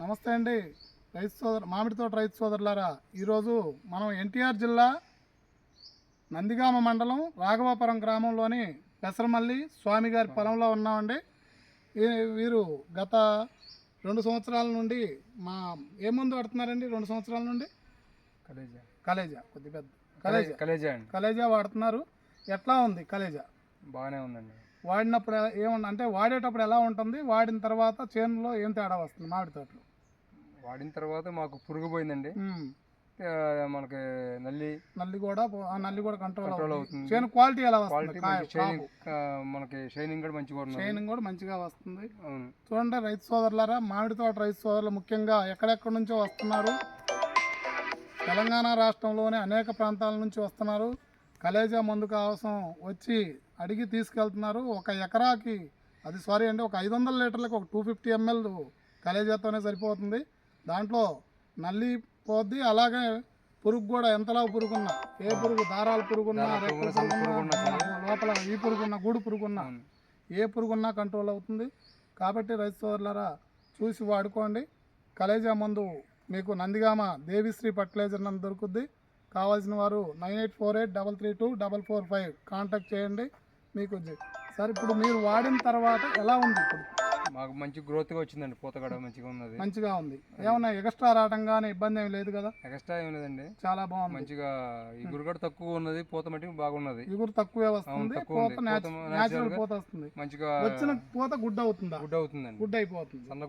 నమస్తే అండి మామిడి తోట రైతు సోదరులారా. ఈరోజు మనం ఎన్టీఆర్ జిల్లా నందిగామ మండలం రాఘవాపురం గ్రామంలోని పెసరమల్లి స్వామి గారి పొలంలో ఉన్నామండి. వీరు గత 2 సంవత్సరాల నుండి ఏ మందు వాడుతున్నారండి? 2 సంవత్సరాల నుండి కలేజా కొద్ది పెద్ద కలేజా వాడుతున్నారు. ఎట్లా ఉంది కలేజా? బాగానే ఉందండి. వాడినప్పుడు ఏమన్నా అంటే వాడేటప్పుడు ఎలా ఉంటుంది, వాడిన తర్వాత చేనులో ఏం తేడా వస్తుంది? మామిడి తోటలో వాడిన తర్వాత మాకు పురుగు పోయిందండి. మనకి నల్లి కూడా కంట్రోల్ అవుతుంది. చేను క్వాలిటీ ఎలా వస్తుంది? మనకి షైనింగ్ కూడా మంచిగా వస్తుంది. చూడండి రైతు సోదరులారా, మామిడి తోట రైతు సోదరులు ముఖ్యంగా ఎక్కడెక్కడి నుంచో వస్తున్నారు. తెలంగాణ రాష్ట్రంలోని అనేక ప్రాంతాల నుంచి వస్తున్నారు. కలేజా మందు కోసం వచ్చి అడిగి తీసుకెళ్తున్నారు. ఒక ఎకరాకి ఒక 500 లీటర్లకు ఒక 250 ml కలేజాతోనే సరిపోతుంది. దాంట్లో నల్లి పోద్ది, అలాగే పురుగు కూడా ఎంతలా పురుగున్నా, ఏ పురుగు దారాల పురుగున్నా, లోపల ఈ పురుగున్నా, గూడు పురుగున్నా, ఏ పురుగున్నా కంట్రోల్ అవుతుంది. కాబట్టి రైతు సోదరులారా చూసి వాడుకోండి. కలేజా మందు మీకు నందిగామ దేవిశ్రీ ఫర్టిలైజర్ నందు దొరుకుద్ది. కావాల్సిన వారు 9848332445 కాంటాక్ట్ చేయండి. మీకు సార్ ఇప్పుడు మీరు వాడిన తర్వాత ఎలా ఉంది? ఇప్పుడు మాకు మంచి గ్రోత్గా వచ్చిందండి. పూత కూడా మంచిగా ఉంది. ఏమన్నా ఎక్స్ట్రా రావడం కానీ ఇబ్బంది ఏమి లేదు కదా? ఎక్స్ట్రా ఏమి లేదండి, చాలా బాగుంది. మంచిగా ఇగురు కూడా తక్కువ ఉన్నది, పూత మట్టి బాగున్నది. ఇగురు తక్కువే వస్తుంది, నేచురల్ పూత వస్తుంది. మంచిగా వచ్చిన పూత గుడ్ అవుతుందా? గుడ్ అయిపోతుంది, సన్న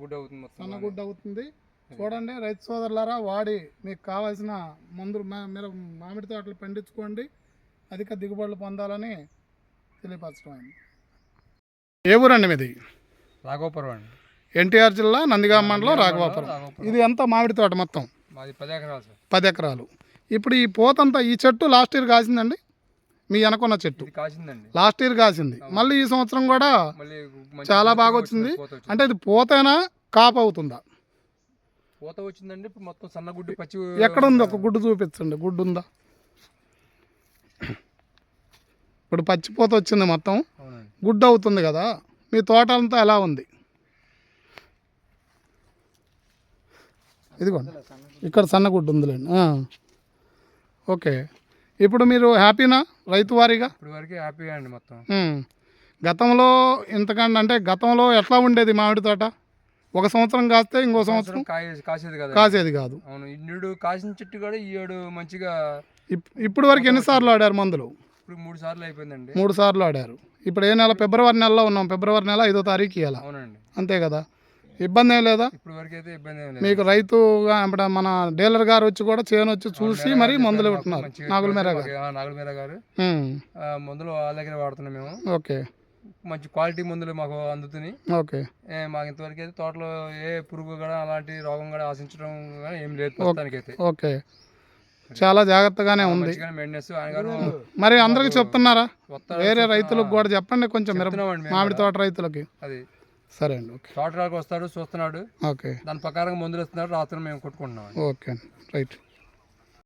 గుడ్ అవుతుంది. చూడండి రైతు సోదరులారా, వాడి మీకు కావాల్సిన మందులు మీరు మామిడి తోటలు పండించుకోండి, అధిక దిగుబడులు పొందాలని తెలియపరచడం. ఏ ఊరండి మీది? రాఘవాపురం అండి. ఎన్టీఆర్ జిల్లా నందిగామ మండలం రాఘవాపురం. ఇది ఎంత మామిడి తోట? మొత్తం 10 ఎకరాలు సార్. 10 ఎకరాలు. ఇప్పుడు ఈ పూతంతా ఈ చెట్టు లాస్ట్ ఇయర్ కాసిందండి? మీ వెనకున్న చెట్టు లాస్ట్ ఇయర్ కాసింది, మళ్ళీ ఈ సంవత్సరం కూడా చాలా బాగా వచ్చింది. అంటే ఇది పూతైనా కాపు అవుతుందా? పూత వచ్చిందండి. ఇప్పుడు మొత్తం సన్న గుడ్డు పచ్చి ఎక్కడ ఉంది? ఒక గుడ్డు చూపించండి. గుడ్డు ఉందా? ఇప్పుడు పచ్చి పూత వచ్చింది, మొత్తం గుడ్డు అవుతుంది కదా. మీ తోట అంతా ఎలా ఉంది? ఇదిగోండి ఇక్కడ సన్న గుడ్డు ఉందిలేండి. ఓకే, ఇప్పుడు మీరు హ్యాపీనా రైతు వారీగా? ఇప్పటివరకు హ్యాపీగా అండి మొత్తం. గతంలో ఇంతకంటే అంటే గతంలో ఎట్లా ఉండేది మామిడి తోట? 1 సంవత్సరం కాస్తే ఇంకో సంవత్సరం కాసేది కాదు. అవును, ఇన్నుడు కాసిన చెట్టు కూడా ఈడు మంచిగా. ఇప్పుడు వరకు ఎన్నిసార్లు ఆడారు మందులు? ఇప్పుడు 3 సార్లు అయిపోయిందండి. 3 సార్లు ఆడారు. ఇప్పుడు ఏ నెల? ఫిబ్రవరి నెలలో ఉన్నాం. ఫిబ్రవరి నెల 5వ తారీఖు ఇవ్వాలి. అవునండి, అంతే కదా. ఇబ్బంది ఏం లేదా? ఇప్పుడు వరకు అయితే ఇబ్బంది ఏం లేదు. మీకు రైతుగా ఇప్పుడు మన డీలర్ గారు వచ్చి కూడా చేను వచ్చి చూసి మరి మందులు ఇవ్వటున్నారు. నాగులమీర గారు మందులు వాళ్ళ దగ్గర వాడుతున్నాం మేము. ఓకే, మంచి క్వాలిటీ మందులు మాకు అందుతున్నాయి. ఓకే, మాకు ఇంతవరకు అయితే తోటలో ఏ పురుగు కూడా అలాంటి రోగం కూడా ఆశించడం కానీ ఏం లేదు ప్రస్తుతానికైతే. ఓకే, చాలా జాగ్రత్తగానే ఉంది. మరి అందరికి చెప్తున్నారా? వేరే రైతులకు కూడా చెప్పండి కొంచెం, మామిడి తోట రైతులకి. అది సరే అండి. ఓకే, తోటలోకి వస్తాడు, చూస్తున్నాడు. ఓకే, దాని ప్రకారం మందులు ఇస్తున్నాడు, రాత్రి మేము కొట్టుకుంటున్నాం. Okay, right.